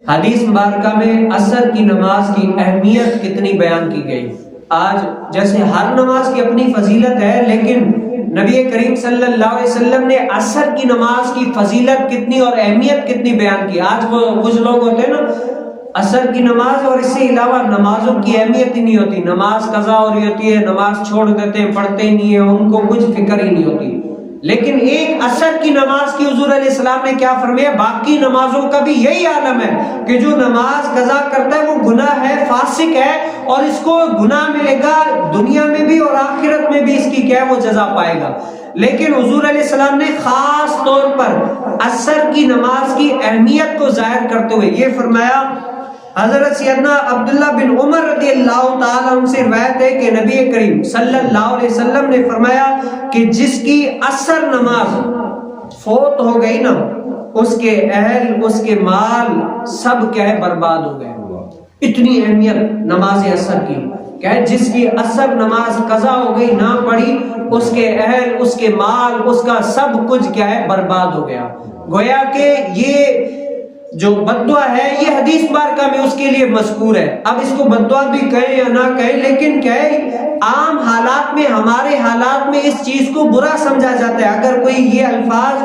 حدیث مبارکہ میں عصر کی نماز کی اہمیت کتنی بیان کی گئی۔ آج جیسے ہر نماز کی اپنی فضیلت ہے، لیکن نبی کریم صلی اللہ علیہ وسلم نے عصر کی نماز کی فضیلت کتنی اور اہمیت کتنی بیان کی۔ آج وہ کچھ لوگ ہوتے ہیں نا، عصر کی نماز اور اس سے علاوہ نمازوں کی اہمیت ہی نہیں ہوتی، نماز قضا ہو رہی ہوتی ہے، نماز چھوڑ دیتے ہیں، پڑھتے ہی نہیں ہیں، ان کو کچھ فکر ہی نہیں ہوتی۔ لیکن ایک عصر کی نماز کی حضور علیہ السلام نے کیا فرمایا، باقی نمازوں کا بھی یہی عالم ہے کہ جو نماز قضا کرتا ہے وہ گناہ ہے، فاسق ہے، اور اس کو گناہ ملے گا دنیا میں بھی اور آخرت میں بھی، اس کی کیا ہے وہ جزا پائے گا۔ لیکن حضور علیہ السلام نے خاص طور پر عصر کی نماز کی اہمیت کو ظاہر کرتے ہوئے یہ فرمایا۔ حضرت سیدنا عبداللہ بن عمر رضی اللہ تعالیٰ عنہ سے روایت ہے کہ نبی کریم صلی اللہ علیہ وسلم نے فرمایا کہ جس کی عصر نماز فوت ہو گئی نا، اس کے اہل، اس کے مال سب کیا ہے برباد ہو گئے۔ اتنی اہمیت نماز عصر کی، کیا ہے جس کی عصر نماز قضا ہو گئی، نہ پڑھی، اس کے اہل، اس کے مال، اس کا سب کچھ کیا ہے برباد ہو گیا۔ گویا کہ یہ جو بددعا ہے یہ حدیث مبارکہ میں اس کے لیے مذکور ہے۔ اب اس کو بددعا بھی کہیں یا نہ کہیں، لیکن کیا ہے عام حالات میں، ہمارے حالات میں اس چیز کو برا سمجھا جاتا ہے۔ اگر کوئی یہ الفاظ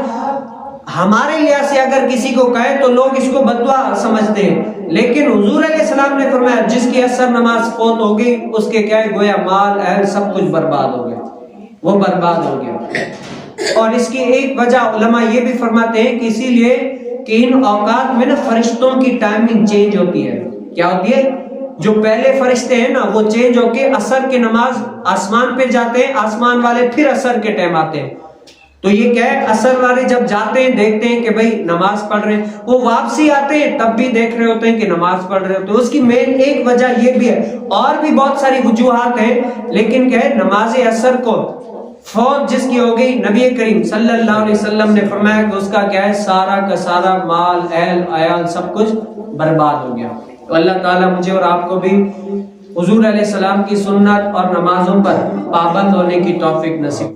ہمارے لحاظ سے اگر کسی کو کہے تو لوگ اس کو بددعا سمجھتے ہیں، لیکن حضور علیہ السلام نے فرمایا جس کی عصر نماز فوت ہو گئی، اس کے کیا ہے گویا مال، اہل سب کچھ برباد ہو گیا، وہ برباد ہو گیا۔ اور اس کی ایک وجہ علماء یہ بھی فرماتے ہیں کہ اسی لیے کہ ان اوقات میں نا فرشتوں کی ٹائمنگ چینج ہوتی ہے۔ کیا ہوتی ہے؟ جو پہلے فرشتے ہیں نا وہ چینج ہو کے عصر کے نماز آسمان پہ جاتے ہیں، آسمان والے پھر عصر کے ٹائم آتے ہیں۔ تو یہ کیا ہے، عصر والے جب جاتے ہیں دیکھتے ہیں کہ بھائی نماز پڑھ رہے ہیں، وہ واپسی آتے ہیں تب بھی دیکھ رہے ہوتے ہیں کہ نماز پڑھ رہے ہوتے ہیں۔ اس کی مین ایک وجہ یہ بھی ہے، اور بھی بہت ساری وجوہات ہیں، لیکن کیا ہے نماز عصر کو فوت جس کی ہو گئی، نبی کریم صلی اللہ علیہ وسلم نے فرمایا کہ اس کا کیا ہے سارا کا سارا مال، اہل، عیال سب کچھ برباد ہو گیا۔ تو اللہ تعالیٰ مجھے اور آپ کو بھی حضور علیہ السلام کی سنت اور نمازوں پر پابند ہونے کی توفیق نصیب